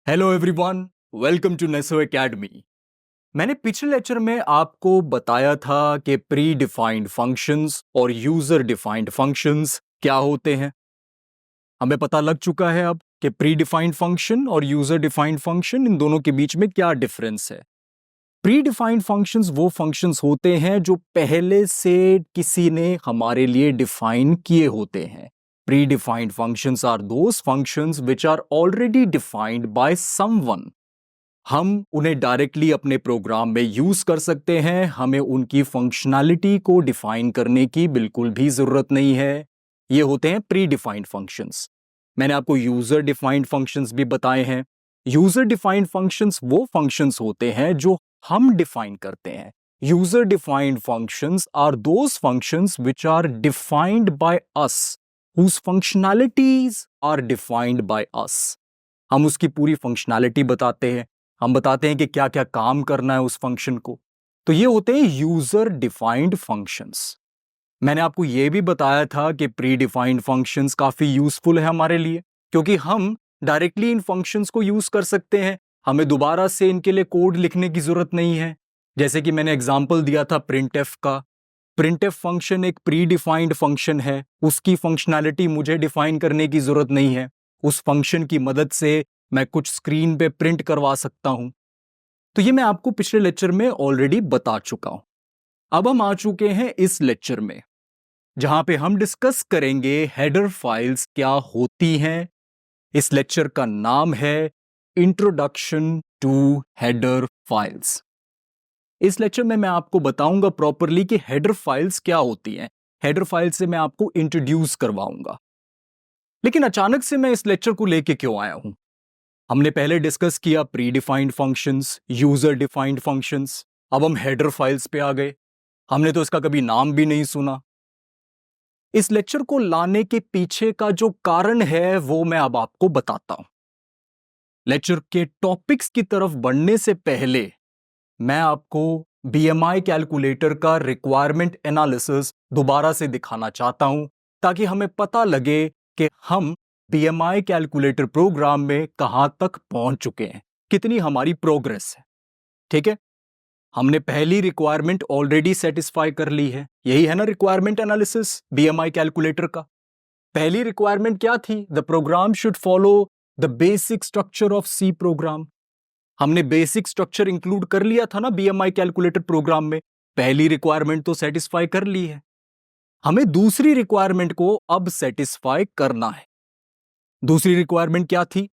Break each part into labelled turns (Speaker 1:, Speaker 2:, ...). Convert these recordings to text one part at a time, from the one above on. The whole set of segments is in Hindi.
Speaker 1: Hello everyone, welcome to Neso academy. मैंने पिछले लेक्चर में आपको बताया था कि प्री डिफाइंड फंक्शंस और यूजर डिफाइंड फंक्शंस क्या होते हैं। हमें पता लग चुका है अब कि प्री डिफाइंड फंक्शन और यूजर डिफाइंड फंक्शन, इन दोनों के बीच में क्या डिफरेंस है। प्री डिफाइंड फंक्शंस वो फंक्शंस होते हैं जो पहले से किसी ने हमारे लिए डिफाइन किए होते हैं। Pre defined functions are those functions which are already defined by someone. हम उन्हें डायरेक्टली अपने प्रोग्राम में यूज कर सकते हैं, हमें उनकी फंक्शनैलिटी को डिफाइन करने की बिल्कुल भी जरूरत नहीं है। ये होते हैं प्री डिफाइंड फंक्शंस। मैंने आपको यूजर डिफाइंड फंक्शंस भी बताए हैं। यूजर डिफाइंड फंक्शंस वो फंक्शंस होते हैं जो हम डिफाइन करते हैं। User defined functions are those functions which are defined by us, whose functionalities are defined by us। हम उसकी पूरी फंक्शनैलिटी बताते हैं, हम बताते हैं कि क्या क्या काम करना है उस फंक्शन को। तो ये होते हैं यूजर डिफाइंड फंक्शंस। मैंने आपको यह भी बताया था कि प्री डिफाइंड फंक्शंस काफी यूजफुल है हमारे लिए, क्योंकि हम डायरेक्टली इन फंक्शंस को यूज कर सकते हैं। हमें दोबारा से इनके लिए कोड लिखने की जरूरत नहीं है। जैसे कि मैंने एग्जांपल दिया था प्रिंटफ का। प्रिंटफ फंक्शन एक प्री डिफाइंड फंक्शन है, उसकी फंक्शनैलिटी मुझे डिफाइन करने की जरूरत नहीं है। उस फंक्शन की मदद से मैं कुछ स्क्रीन पे प्रिंट करवा सकता हूं। तो ये मैं आपको पिछले लेक्चर में ऑलरेडी बता चुका हूं। अब हम आ चुके हैं इस लेक्चर में, जहां पे हम डिस्कस करेंगे हेडर फाइल्स क्या होती हैं। इस लेक्चर का नाम है इंट्रोडक्शन टू हेडर फाइल्स। इस लेक्चर में मैं आपको बताऊंगा प्रॉपरली कि हेडर फाइल्स क्या होती हैं। हेडर फाइल से मैं आपको इंट्रोड्यूस करवाऊंगा। लेकिन अचानक से मैं इस लेक्चर को लेके क्यों आया हूं? हमने पहले डिस्कस किया pre defined functions, user defined functions. अब हम हेडर फाइल्स पे आ गए। हमने तो इसका कभी नाम भी नहीं सुना। इस लेक्चर को लाने के पीछे का जो कारण है वो मैं अब आपको बताता हूं। लेक्चर के टॉपिक्स की तरफ बढ़ने से पहले मैं आपको बीएमआई कैलकुलेटर का रिक्वायरमेंट एनालिसिस दोबारा से दिखाना चाहता हूं, ताकि हमें पता लगे कि हम बीएमआई कैलकुलेटर प्रोग्राम में कहां तक पहुंच चुके हैं, कितनी हमारी प्रोग्रेस है। ठीक है, हमने पहली रिक्वायरमेंट ऑलरेडी सेटिस्फाई कर ली है। यही है ना रिक्वायरमेंट एनालिसिस बीएमआई कैलकुलेटर का। पहली रिक्वायरमेंट क्या थी? The program should follow the basic structure of C program. हमने बेसिक स्ट्रक्चर इंक्लूड कर लिया था ना बीएमआई कैलकुलेटर प्रोग्राम में। पहली रिक्वायरमेंट तो सेटिस्फाई कर ली है। हमें दूसरी रिक्वायरमेंट को अब सेटिस्फाई करना है। दूसरी रिक्वायरमेंट क्या थी?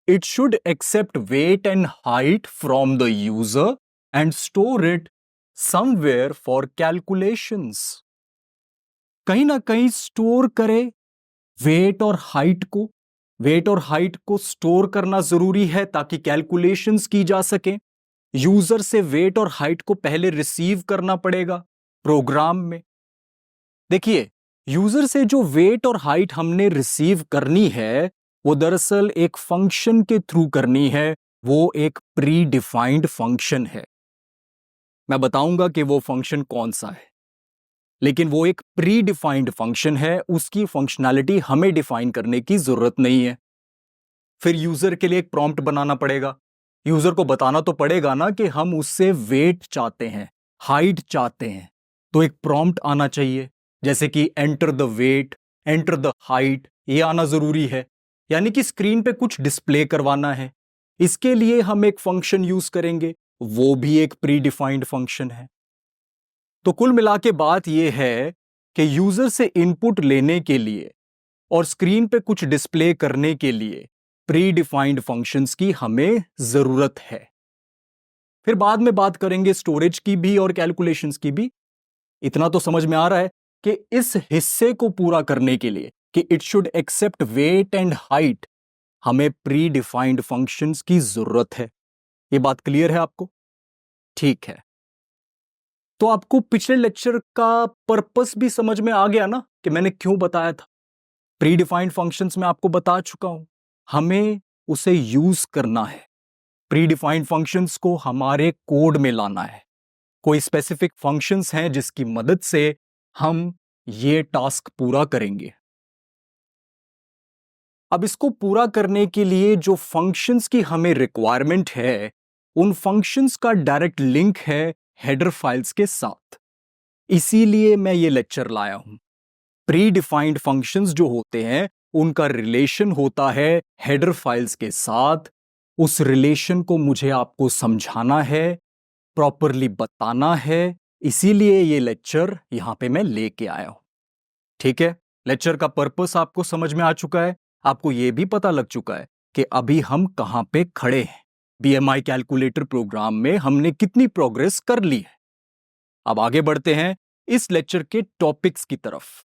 Speaker 1: It should accept weight and height from the user and store it somewhere for calculations. कहीं ना कहीं स्टोर करे वेट और हाइट को। वेट और हाइट को स्टोर करना जरूरी है ताकि कैलकुलेशंस की जा सके। यूजर से वेट और हाइट को पहले रिसीव करना पड़ेगा प्रोग्राम में। देखिए, यूजर से जो वेट और हाइट हमने रिसीव करनी है वो दरअसल एक फंक्शन के थ्रू करनी है। वो एक प्री डिफाइंड फंक्शन है। मैं बताऊंगा कि वो फंक्शन कौन सा है, लेकिन वो एक प्री डिफाइंड फंक्शन है। उसकी फंक्शनैलिटी हमें डिफाइन करने की जरूरत नहीं है। फिर यूजर के लिए एक प्रॉम्प्ट बनाना पड़ेगा। यूजर को बताना तो पड़ेगा ना कि हम उससे वेट चाहते हैं, हाइट चाहते हैं। तो एक प्रॉम्प्ट आना चाहिए, जैसे कि enter the weight, enter the height. ये आना जरूरी है, यानी कि स्क्रीन पे कुछ डिस्प्ले करवाना है। इसके लिए हम एक फंक्शन यूज करेंगे, वो भी एक प्री डिफाइंड फंक्शन है। तो कुल मिला के बात यह है कि यूजर से इनपुट लेने के लिए और स्क्रीन पे कुछ डिस्प्ले करने के लिए प्री डिफाइंड फंक्शंस की हमें जरूरत है। फिर बाद में बात करेंगे स्टोरेज की भी और कैलकुलेशंस की भी। इतना तो समझ में आ रहा है कि इस हिस्से को पूरा करने के लिए कि it should accept weight and height, हमें प्री डिफाइंड फंक्शंस की जरूरत है। यह बात क्लियर है आपको? ठीक है, तो आपको पिछले लेक्चर का पर्पस भी समझ में आ गया ना कि मैंने क्यों बताया था। प्री डिफाइंड फंक्शंस में आपको बता चुका हूं, हमें उसे यूज करना है। प्री डिफाइंड फंक्शंस को हमारे कोड में लाना है। कोई स्पेसिफिक फंक्शंस हैं जिसकी मदद से हम ये टास्क पूरा करेंगे। अब इसको पूरा करने के लिए जो फंक्शंस की हमें रिक्वायरमेंट है, उन फंक्शंस का डायरेक्ट लिंक है हेडर फाइल्स के साथ। इसीलिए मैं ये लेक्चर लाया हूं। प्री डिफाइंड फंक्शंस जो होते हैं उनका रिलेशन होता है हेडर फाइल्स के साथ। उस रिलेशन को मुझे आपको समझाना है, प्रॉपरली बताना है, इसीलिए ये लेक्चर यहां पे मैं लेके आया हूं। ठीक है, लेक्चर का पर्पस आपको समझ में आ चुका है। आपको यह भी पता लग चुका है कि अभी हम कहां पे खड़े हैं। बीएमआई कैलकुलेटर प्रोग्राम में हमने कितनी प्रोग्रेस कर ली है। अब आगे बढ़ते हैं इस लेक्चर के टॉपिक्स की तरफ।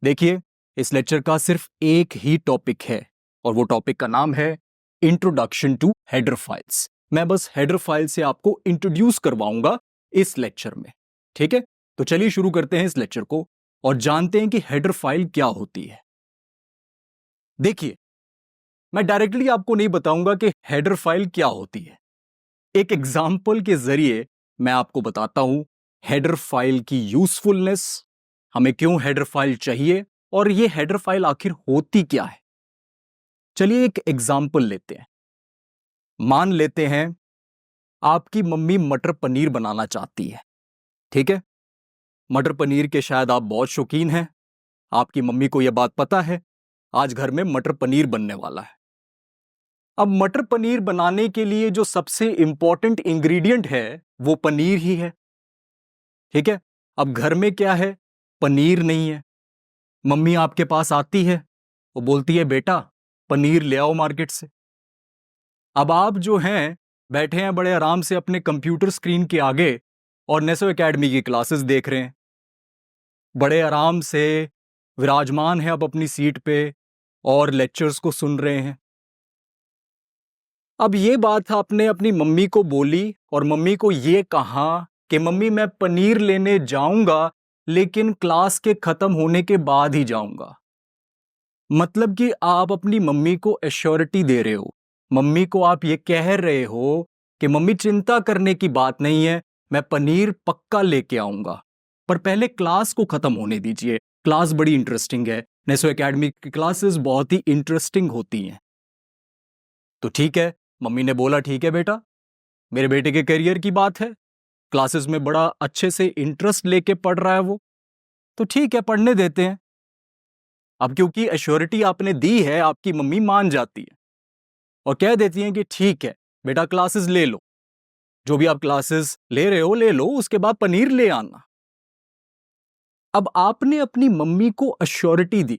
Speaker 1: देखिए, इस लेक्चर का सिर्फ एक ही टॉपिक है और वो टॉपिक का नाम है इंट्रोडक्शन टू हेडर फाइल्स। मैं बस हेडर फाइल से आपको इंट्रोड्यूस करवाऊंगा इस लेक्चर में। ठीक है, तो चलिए शुरू करते हैं इस लेक्चर को और जानते हैं कि हेडर फाइल क्या होती है। देखिए, मैं डायरेक्टली आपको नहीं बताऊंगा कि हेडर फाइल क्या होती है। एक एग्जाम्पल के जरिए मैं आपको बताता हूं हेडर फाइल की यूजफुलनेस, हमें क्यों हेडर फाइल चाहिए और ये हेडर फाइल आखिर होती क्या है। चलिए एक एग्जाम्पल लेते हैं। मान लेते हैं आपकी मम्मी मटर पनीर बनाना चाहती है। ठीक है, मटर पनीर के शायद आप बहुत शौकीन हैं। आपकी मम्मी को यह बात पता है आज घर में मटर पनीर बनने वाला है। अब मटर पनीर बनाने के लिए जो सबसे इंपॉर्टेंट इंग्रेडिएंट है वो पनीर ही है। ठीक है, अब घर में क्या है, पनीर नहीं है। मम्मी आपके पास आती है, वो बोलती है बेटा पनीर ले आओ मार्केट से। अब आप जो हैं बैठे हैं बड़े आराम से अपने कंप्यूटर स्क्रीन के आगे और नेसो एकेडमी की क्लासेस देख रहे हैं। बड़े आराम से विराजमान हैं अब अपनी सीट पे और लेक्चर्स को सुन रहे हैं। अब ये बात आपने अपनी मम्मी को बोली और मम्मी को ये कहा कि मम्मी मैं पनीर लेने जाऊंगा लेकिन क्लास के खत्म होने के बाद ही जाऊंगा। मतलब कि आप अपनी मम्मी को एश्योरिटी दे रहे हो। मम्मी को आप ये कह रहे हो कि मम्मी चिंता करने की बात नहीं है, मैं पनीर पक्का लेके आऊंगा, पर पहले क्लास को खत्म होने दीजिए। क्लास बड़ी इंटरेस्टिंग है, नेसो एकेडमी की क्लासेस बहुत ही इंटरेस्टिंग होती हैं। तो ठीक है, मम्मी ने बोला ठीक है बेटा, मेरे बेटे के करियर की बात है, क्लासेस में बड़ा अच्छे से इंटरेस्ट लेके पढ़ रहा है वो, तो ठीक है पढ़ने देते हैं। अब क्योंकि एश्योरिटी आपने दी है, आपकी मम्मी मान जाती है और कह देती हैं कि ठीक है बेटा क्लासेस ले लो, जो भी आप क्लासेस ले रहे हो ले लो, उसके बाद पनीर ले आना। अब आपने अपनी मम्मी को एश्योरिटी दी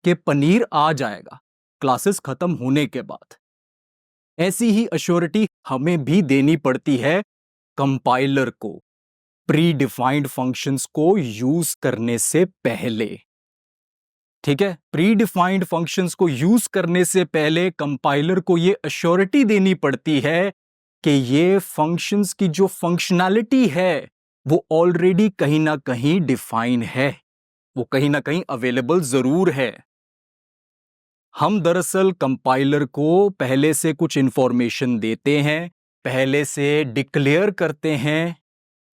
Speaker 1: कि पनीर आ जाएगा क्लासेस खत्म होने के बाद। ऐसी ही एश्योरिटी हमें भी देनी पड़ती है कंपाइलर को प्री डिफाइंड फंक्शंस को यूज करने से पहले। ठीक है, प्री डिफाइंड फंक्शंस को यूज करने से पहले कंपाइलर को यह एश्योरिटी देनी पड़ती है कि ये फंक्शंस की जो फंक्शनैलिटी है वो ऑलरेडी कहीं ना कहीं डिफाइन है, वो कहीं ना कहीं अवेलेबल जरूर है। हम दरअसल कंपाइलर को पहले से कुछ इंफॉर्मेशन देते हैं, पहले से डिक्लेयर करते हैं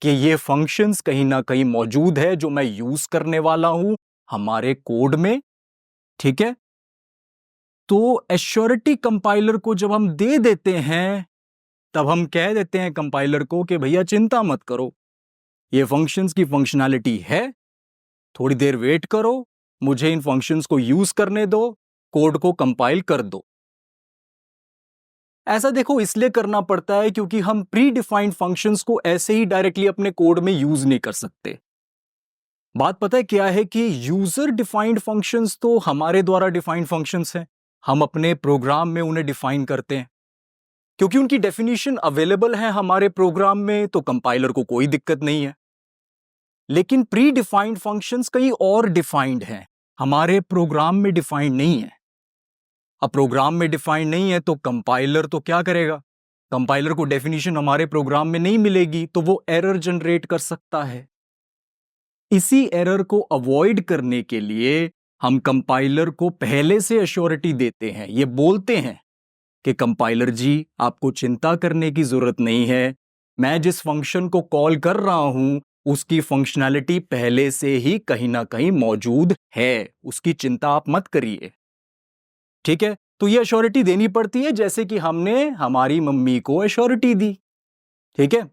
Speaker 1: कि ये फंक्शंस कहीं ना कहीं मौजूद है जो मैं यूज करने वाला हूं हमारे कोड में। ठीक है, तो एश्योरिटी कंपाइलर को जब हम दे देते हैं तब हम कह देते हैं कंपाइलर को कि भैया चिंता मत करो, ये फंक्शंस की फंक्शनैलिटी है, थोड़ी देर वेट करो, मुझे इन फंक्शंस को यूज करने दो, कोड को कंपाइल कर दो। ऐसा देखो इसलिए करना पड़ता है क्योंकि हम प्री डिफाइंड फंक्शंस को ऐसे ही डायरेक्टली अपने कोड में यूज नहीं कर सकते। बात पता है क्या है कि यूजर डिफाइंड फंक्शंस तो हमारे द्वारा डिफाइंड फंक्शंस हैं, हम अपने प्रोग्राम में उन्हें डिफाइन करते हैं। क्योंकि उनकी डेफिनेशन अवेलेबल है हमारे प्रोग्राम में तो कंपाइलर को कोई दिक्कत नहीं है। लेकिन प्री डिफाइंड फंक्शंस कहीं और डिफाइंड हैं, हमारे प्रोग्राम में डिफाइंड नहीं है। अब प्रोग्राम में डिफाइंड नहीं है तो कंपाइलर तो क्या करेगा, कंपाइलर को डेफिनेशन हमारे प्रोग्राम में नहीं मिलेगी तो वो एरर जनरेट कर सकता है। इसी एरर को अवॉइड करने के लिए हम कंपाइलर को पहले से एश्योरिटी देते हैं, ये बोलते हैं कि कंपाइलर जी आपको चिंता करने की जरूरत नहीं है, मैं जिस फंक्शन को कॉल कर रहा हूं उसकी फंक्शनैलिटी पहले से ही कहीं ना कहीं मौजूद है, उसकी चिंता आप मत करिए। ठीक है, तो ये एश्योरिटी देनी पड़ती है जैसे कि हमने हमारी मम्मी को एश्योरिटी दी। ठीक है,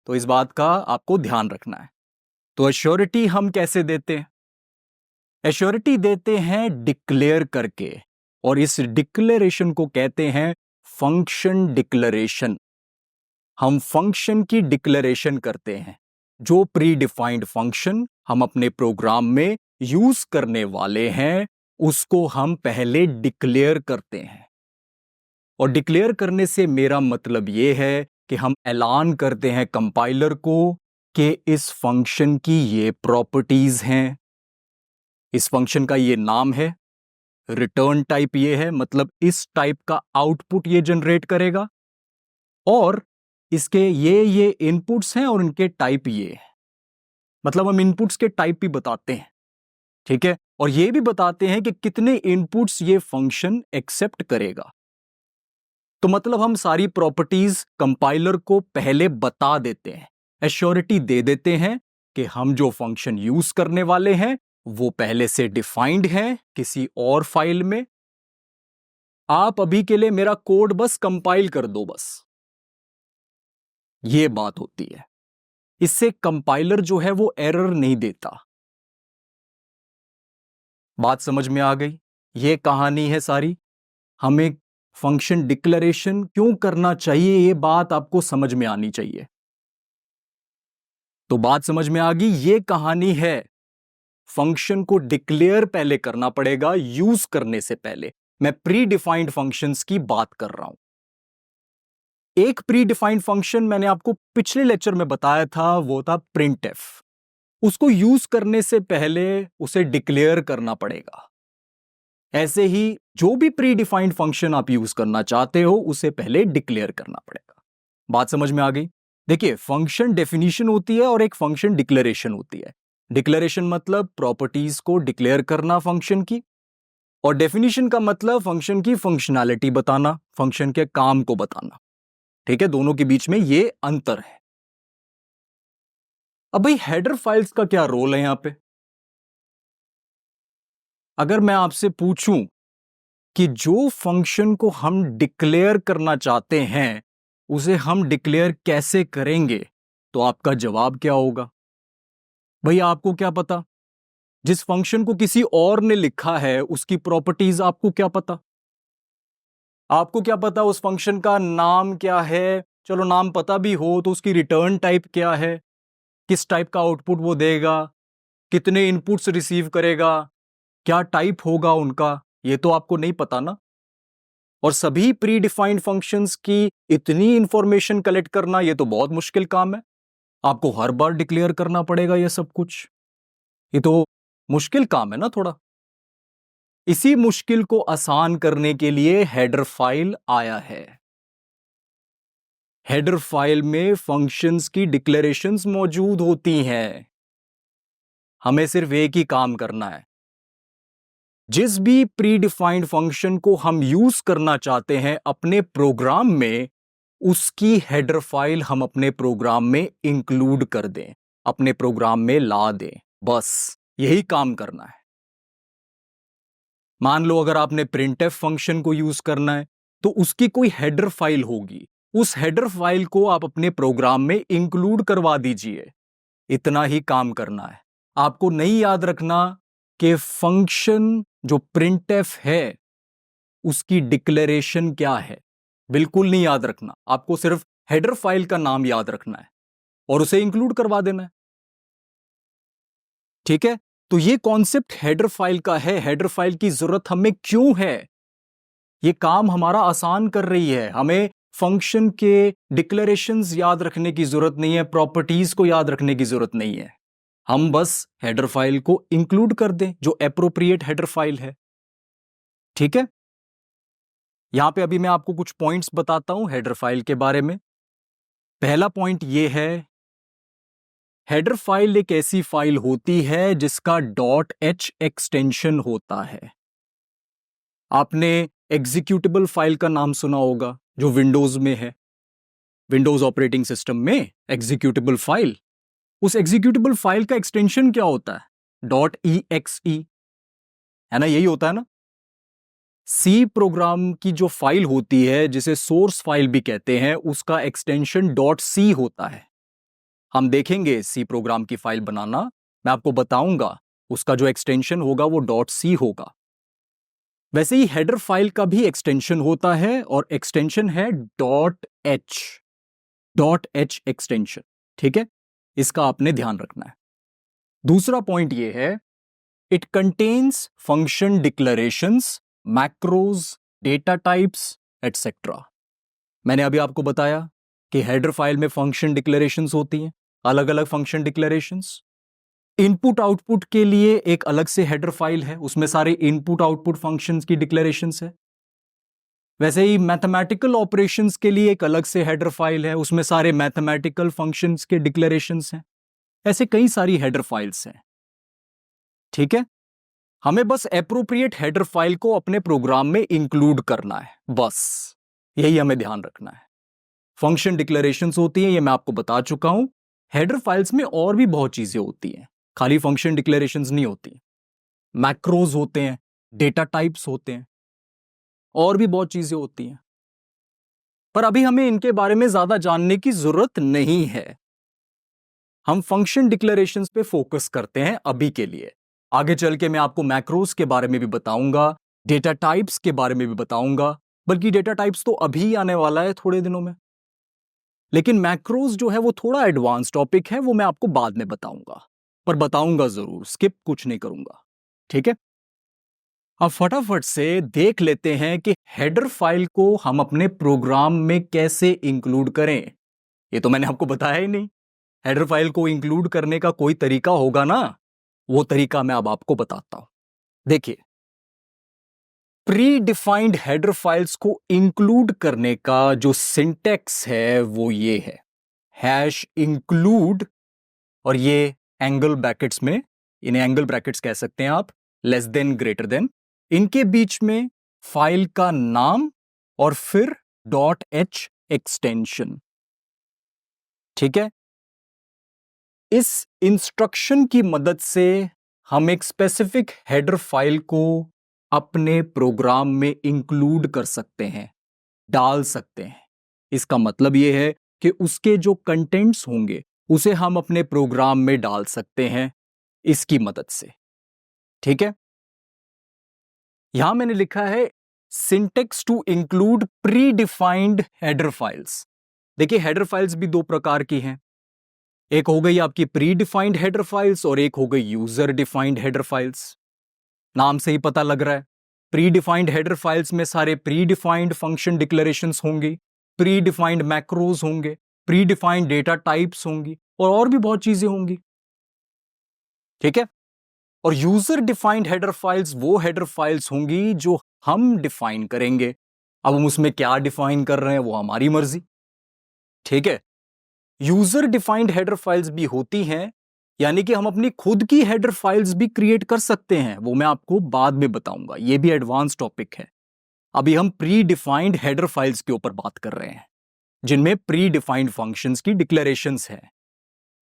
Speaker 1: तो इस बात का आपको ध्यान रखना है। तो एश्योरिटी हम कैसे देते हैं? एश्योरिटी देते हैं डिक्लेयर करके, और इस डिक्लेरेशन को कहते हैं फंक्शन डिक्लेरेशन। हम फंक्शन की डिक्लेरेशन करते हैं। जो प्री डिफाइंड फंक्शन हम अपने प्रोग्राम में यूज करने वाले हैं उसको हम पहले डिक्लेयर करते हैं। और डिक्लेयर करने से मेरा मतलब यह है कि हम ऐलान करते हैं कंपाइलर को कि इस फंक्शन की ये प्रॉपर्टीज हैं, इस फंक्शन का ये नाम है, रिटर्न टाइप ये है, मतलब इस टाइप का आउटपुट ये जनरेट करेगा, और इसके ये इनपुट्स हैं और इनके टाइप ये है। मतलब हम इनपुट्स के टाइप भी बताते हैं। ठीक है, और ये भी बताते हैं कि कितने इनपुट्स ये फंक्शन एक्सेप्ट करेगा। तो मतलब हम सारी प्रॉपर्टीज कंपाइलर को पहले बता देते हैं, एश्योरिटी दे देते हैं कि हम जो फंक्शन यूज करने वाले हैं वो पहले से डिफाइंड है किसी और फाइल में। आप अभी के लिए मेरा कोड बस कंपाइल कर दो, बस ये बात होती है। इससे कंपाइलर जो है वो एरर नहीं देता। बात समझ में आ गई? ये कहानी है सारी। हमें फंक्शन डिक्लेरेशन क्यों करना चाहिए ये बात आपको समझ में आनी चाहिए। तो बात समझ में आ गई, ये कहानी है। फंक्शन को डिक्लेयर पहले करना पड़ेगा यूज करने से पहले। मैं प्री डिफाइंड फंक्शंस की बात कर रहा हूं। एक प्री डिफाइंड फंक्शन मैंने आपको पिछले लेक्चर में बताया था, वो था प्रिंटएफ। उसको यूज करने से पहले उसे डिक्लेयर करना पड़ेगा। ऐसे ही जो भी प्री डिफाइंड फंक्शन आप यूज करना चाहते हो उसे पहले डिक्लेयर करना पड़ेगा। बात समझ में आ गई? देखिए, फंक्शन डेफिनेशन होती है और एक फंक्शन डिक्लेरेशन होती है। डिक्लेरेशन मतलब प्रॉपर्टीज को डिक्लेयर करना फंक्शन की, और डेफिनेशन का मतलब फंक्शन की फंक्शनैलिटी बताना, फंक्शन के काम को बताना। ठीक है, दोनों के बीच में ये अंतर है। अब भाई हेडर फाइल्स का क्या रोल है यहां पे? अगर मैं आपसे पूछूं कि जो फंक्शन को हम डिक्लेयर करना चाहते हैं उसे हम डिक्लेयर कैसे करेंगे, तो आपका जवाब क्या होगा? भैया आपको क्या पता? जिस फंक्शन को किसी और ने लिखा है उसकी प्रॉपर्टीज आपको क्या पता? आपको क्या पता उस फंक्शन का नाम क्या है? चलो नाम पता भी हो तो उसकी रिटर्न टाइप क्या है, किस टाइप का आउटपुट वो देगा, कितने इनपुट्स रिसीव करेगा, क्या टाइप होगा उनका, ये तो आपको नहीं पता ना। और सभी प्री डिफाइंड फंक्शंस की इतनी इंफॉर्मेशन कलेक्ट करना ये तो बहुत मुश्किल काम है। आपको हर बार डिक्लेयर करना पड़ेगा ये सब कुछ। ये तो मुश्किल काम है ना थोड़ा। इसी मुश्किल को आसान करने के लिए हेडर फाइल आया है। हेडर फाइल में फंक्शंस की डिक्लेरेशंस मौजूद होती हैं। हमें सिर्फ एक ही काम करना है। जिस भी प्री डिफाइंड फंक्शन को हम यूज करना चाहते हैं अपने प्रोग्राम में, उसकी हेडर फाइल हम अपने प्रोग्राम में इंक्लूड कर दें, अपने प्रोग्राम में ला दें। बस यही काम करना है। मान लो अगर आपने प्रिंटएफ फंक्शन को यूज करना है तो उसकी कोई हेडर फाइल होगी, उस हेडर फाइल को आप अपने प्रोग्राम में इंक्लूड करवा दीजिए। इतना ही काम करना है। आपको नहीं याद रखना कि फंक्शन जो प्रिंटएफ है उसकी डिक्लेरेशन क्या है, बिल्कुल नहीं याद रखना। आपको सिर्फ हेडर फाइल का नाम याद रखना है और उसे इंक्लूड करवा देना है। ठीक है, तो ये कॉन्सेप्ट हेडर फाइल का है। हेडर फाइल की जरूरत हमें क्यों है? ये काम हमारा आसान कर रही है। हमें फंक्शन के डिक्लेरेशंस याद रखने की जरूरत नहीं है, प्रॉपर्टीज को याद रखने की जरूरत नहीं है। हम बस हेडर फाइल को इंक्लूड कर दें जो एप्रोप्रिएट हेडर फाइल है। ठीक है, यहां पे अभी मैं आपको कुछ पॉइंट्स बताता हूं हेडर फाइल के बारे में। पहला पॉइंट ये है, हेडर फाइल एक ऐसी फाइल होती है जिसका .h एक्सटेंशन होता है। आपने एग्जीक्यूटेबल फाइल का नाम सुना होगा जो विंडोज में है, विंडोज ऑपरेटिंग सिस्टम में एग्जीक्यूटेबल फाइल। उस एग्जीक्यूटेबल फाइल का एक्सटेंशन क्या होता है? .exe है ना, यही होता है ना। सी प्रोग्राम की जो फाइल होती है, जिसे सोर्स फाइल भी कहते हैं, उसका एक्सटेंशन डॉट सी होता है। हम देखेंगे सी प्रोग्राम की फाइल बनाना, मैं आपको बताऊंगा उसका जो एक्सटेंशन होगा वो डॉट सी होगा। वैसे ही हेडर फाइल का भी एक्सटेंशन होता है और एक्सटेंशन है डॉट एच एक्सटेंशन। ठीक है, इसका आपने ध्यान रखना है। दूसरा पॉइंट ये है, it contains function declarations, macros, data types etcetera. मैंने अभी आपको बताया कि हेडर फाइल में फंक्शन डिक्लेरेशंस होती हैं, अलग अलग फंक्शन डिक्लेरेशंस। इनपुट आउटपुट के लिए एक अलग से हेडर फाइल है, उसमें सारे इनपुट आउटपुट फंक्शंस की डिक्लेरेशंस है। वैसे ही मैथमेटिकल ऑपरेशंस के लिए एक अलग से हेडर फाइल है, उसमें सारे मैथमेटिकल फंक्शंस के डिक्लेरेशंस हैं। ऐसे कई सारी हेडर फाइल्स हैं। ठीक है, हमें बस एप्रोप्रिएट हेडर फाइल को अपने प्रोग्राम में इंक्लूड करना है, बस यही हमें ध्यान रखना है। फंक्शन डिक्लेरेशंस होती हैं, ये मैं आपको बता चुका हूं। हेडर फाइल्स में और भी बहुत चीजें होती हैं, खाली फंक्शन डिक्लेरेशंस नहीं होती। मैक्रोज होते हैं, डेटा टाइप्स होते हैं, और भी बहुत चीजें होती हैं, पर अभी हमें इनके बारे में ज्यादा जानने की जरूरत नहीं है। हम फंक्शन डिक्लेरेशंस पे फोकस करते हैं अभी के लिए। आगे चल के मैं आपको मैक्रोज के बारे में भी बताऊंगा, डेटा टाइप्स के बारे में भी बताऊंगा, बल्कि डेटा टाइप्स तो अभी आने वाला है थोड़े दिनों में। लेकिन मैक्रोज जो है वो थोड़ा एडवांस टॉपिक है, वो मैं आपको बाद में बताऊंगा, पर बताऊंगा जरूर, स्किप कुछ नहीं करूंगा। ठीक है, अब फटाफट से देख लेते हैं कि हेडर फाइल को हम अपने प्रोग्राम में कैसे इंक्लूड करें। ये तो मैंने आपको बताया ही नहीं। हेडर फाइल को इंक्लूड करने का कोई तरीका होगा ना, वो तरीका मैं अब आपको बताता हूं। देखिए, प्री डिफाइंड हेडर फाइल्स को इंक्लूड करने का जो सिंटेक्स है वो ये है, हैश इंक्लूड, और ये एंगल ब्रैकेट्स में, इन्हें एंगल ब्रैकेट्स कह सकते हैं आप, लेस देन ग्रेटर देन, इनके बीच में फाइल का नाम और फिर डॉट एच एक्सटेंशन। ठीक है, इस इंस्ट्रक्शन की मदद से हम एक स्पेसिफिक हेडर फाइल को अपने प्रोग्राम में इंक्लूड कर सकते हैं, डाल सकते हैं। इसका मतलब यह है कि उसके जो कंटेंट्स होंगे उसे हम अपने प्रोग्राम में डाल सकते हैं इसकी मदद से। ठीक है, यहां मैंने लिखा है syntax to include pre defined header files. देखिए, हेडर फाइल्स भी दो प्रकार की हैं, एक हो गई आपकी प्री डिफाइंड हेडर फाइल्स और एक हो गई यूजर डिफाइंड हेडर फाइल्स। नाम से ही पता लग रहा है, प्री डिफाइंड हेडर फाइल्स में सारे प्री डिफाइंड फंक्शन डिक्लेरेशंस होंगी, प्री डिफाइंड मैक्रोज होंगे, प्री डिफाइंड डेटा टाइप्स होंगी, और भी बहुत चीजें होंगी। ठीक है, और यूजर डिफाइंड हेडर फाइल्स वो हेडर फाइल्स होंगी जो हम डिफाइन करेंगे। अब हम उसमें क्या डिफाइन कर रहे हैं वो हमारी मर्जी। ठीक है, यूजर डिफाइंड हेडर फाइल्स भी होती हैं, यानी कि हम अपनी खुद की हेडर फाइल्स भी क्रिएट कर सकते हैं, वो मैं आपको बाद में बताऊंगा, ये भी एडवांस टॉपिक है। अभी हम प्री डिफाइंड हेडर फाइल्स के ऊपर बात कर रहे हैं, जिनमें प्री डिफाइंड फंक्शंस की डिक्लेरेशंस है।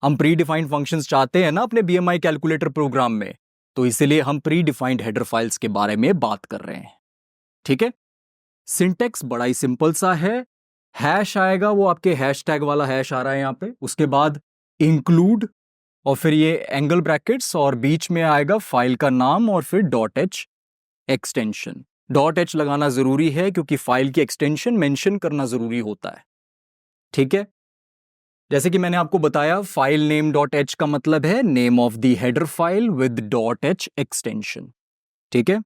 Speaker 1: हम प्री डिफाइंड फंक्शंस चाहते हैं ना अपने बीएमआई कैलकुलेटर प्रोग्राम में, तो इसीलिए हम प्री डिफाइंड हेडर फाइल्स के बारे में बात कर रहे हैं। ठीक है, सिंटेक्स बड़ा ही सिंपल सा है, हैश आएगा, वो आपके हैशटैग वाला हैश आ रहा है यहां पे, उसके बाद इंक्लूड, और फिर ये एंगल ब्रैकेट्स, और बीच में आएगा फाइल का नाम, और फिर dot H extension. Dot H लगाना जरूरी है क्योंकि फाइल की एक्सटेंशन मेंशन करना जरूरी होता है। ठीक है, जैसे कि मैंने आपको बताया, फाइल नेम डॉट एच का मतलब है name of the header file with dot H extension. ठीक है,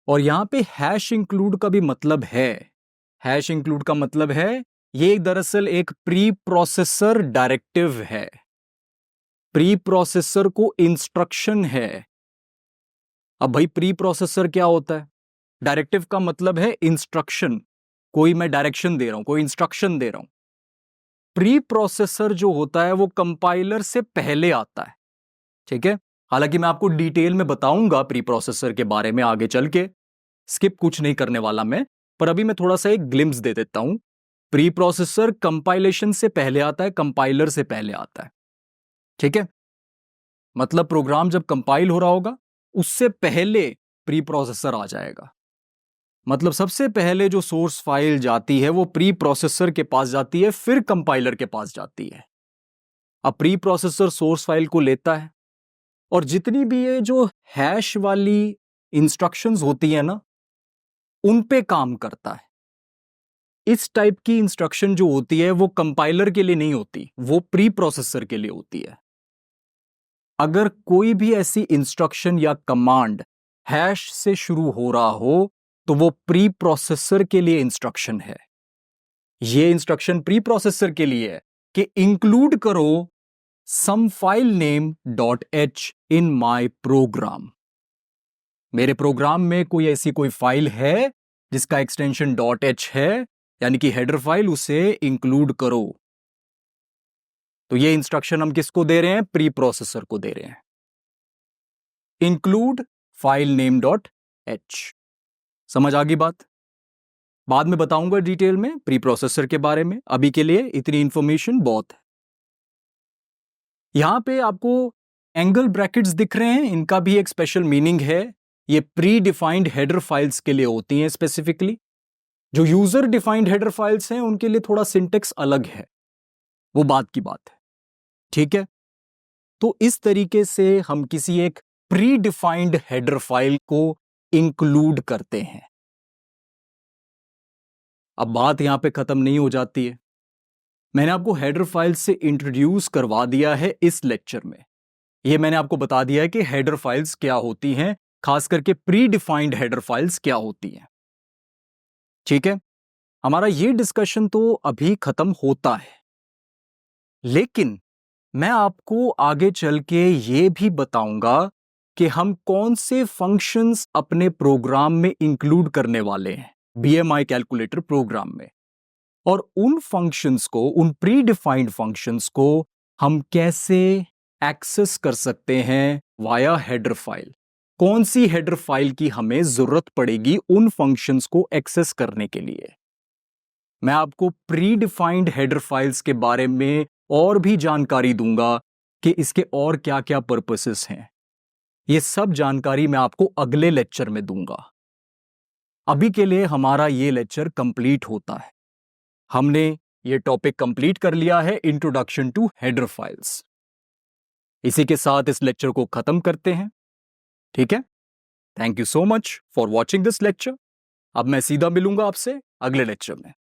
Speaker 1: और यहां पे हैश इंक्लूड का भी मतलब है, हैश इंक्लूड का मतलब है ये दरअसल एक प्री प्रोसेसर डायरेक्टिव है, प्री प्रोसेसर को इंस्ट्रक्शन है। अब भाई प्री प्रोसेसर क्या होता है? डायरेक्टिव का मतलब है इंस्ट्रक्शन, कोई मैं डायरेक्शन दे रहा हूं, कोई इंस्ट्रक्शन दे रहा हूं। प्री प्रोसेसर जो होता है वो कंपाइलर से पहले आता है। ठीक है, हालांकि मैं आपको डिटेल में बताऊंगा प्री प्रोसेसर के बारे में आगे चल के, स्किप कुछ नहीं करने वाला मैं, पर अभी मैं थोड़ा सा एक ग्लिम्स दे देता हूं। प्री प्रोसेसर कंपाइलेशन से पहले आता है, कंपाइलर से पहले आता है। ठीक है, मतलब प्रोग्राम जब कंपाइल हो रहा होगा उससे पहले प्री प्रोसेसर आ जाएगा। मतलब सबसे पहले जो सोर्स फाइल जाती है वो प्री प्रोसेसर के पास जाती है, फिर कंपाइलर के पास जाती है। अब प्री प्रोसेसर सोर्स फाइल को लेता है और जितनी भी ये जो हैश वाली इंस्ट्रक्शंस होती है ना, उन पे काम करता है। इस टाइप की इंस्ट्रक्शन जो होती है वो कंपाइलर के लिए नहीं होती, वो प्री प्रोसेसर के लिए होती है। अगर कोई भी ऐसी इंस्ट्रक्शन या कमांड हैश से शुरू हो रहा हो तो वो प्री प्रोसेसर के लिए इंस्ट्रक्शन है। ये इंस्ट्रक्शन प्री प्रोसेसर के लिए है कि इंक्लूड करो some file name dot h in my program. मेरे प्रोग्राम में कोई ऐसी कोई फाइल है जिसका एक्सटेंशन डॉट एच है, यानी कि हेडर फाइल, उसे इंक्लूड करो। तो ये इंस्ट्रक्शन हम किसको दे रहे हैं? प्री प्रोसेसर को दे रहे हैं। Include file name dot H. समझ आ गई बात? बाद में बताऊंगा डिटेल में प्री प्रोसेसर के बारे में, अभी के लिए इतनी इंफॉर्मेशन बहुत है। यहां पे आपको एंगल ब्रैकेट्स दिख रहे हैं, इनका भी एक स्पेशल मीनिंग है। ये प्री डिफाइंड हेडर फाइल्स के लिए होती हैं स्पेसिफिकली। जो यूजर डिफाइंड हेडर फाइल्स हैं उनके लिए थोड़ा सिंटेक्स अलग है, वो बात की बात है। ठीक है, तो इस तरीके से हम किसी एक प्री डिफाइंड हेडर फाइल को इंक्लूड करते हैं। अब बात यहां पे खत्म नहीं हो जाती है। मैंने आपको हेडर फाइल से इंट्रोड्यूस करवा दिया है इस लेक्चर में। ये मैंने आपको बता दिया है कि हेडर फाइल्स क्या होती हैं, खास करके प्री डिफाइंड हेडर फाइल्स क्या होती हैं। ठीक है, हमारा ये डिस्कशन तो अभी खत्म होता है, लेकिन मैं आपको आगे चल के ये भी बताऊंगा कि हम कौन से फंक्शंस अपने प्रोग्राम में इंक्लूड करने वाले हैं, बीएमआई कैलकुलेटर प्रोग्राम में। और उन फंक्शंस को, उन प्री डिफाइंड फंक्शंस को हम कैसे एक्सेस कर सकते हैं वाया हेडर फाइल। कौन सी हेडर फाइल की हमें जरूरत पड़ेगी उन फंक्शंस को एक्सेस करने के लिए। मैं आपको प्री डिफाइंड हेडर फाइल्स के बारे में और भी जानकारी दूंगा कि इसके और क्या क्या पर्पसेस हैं। ये सब जानकारी मैं आपको अगले लेक्चर में दूंगा। अभी के लिए हमारा ये लेक्चर कंप्लीट होता है। हमने ये टॉपिक कंप्लीट कर लिया है, इंट्रोडक्शन टू हेडर फाइल्स। इसी के साथ इस लेक्चर को खत्म करते हैं। ठीक है, thank you so much for watching this lecture. अब मैं सीधा मिलूंगा आपसे अगले लेक्चर में।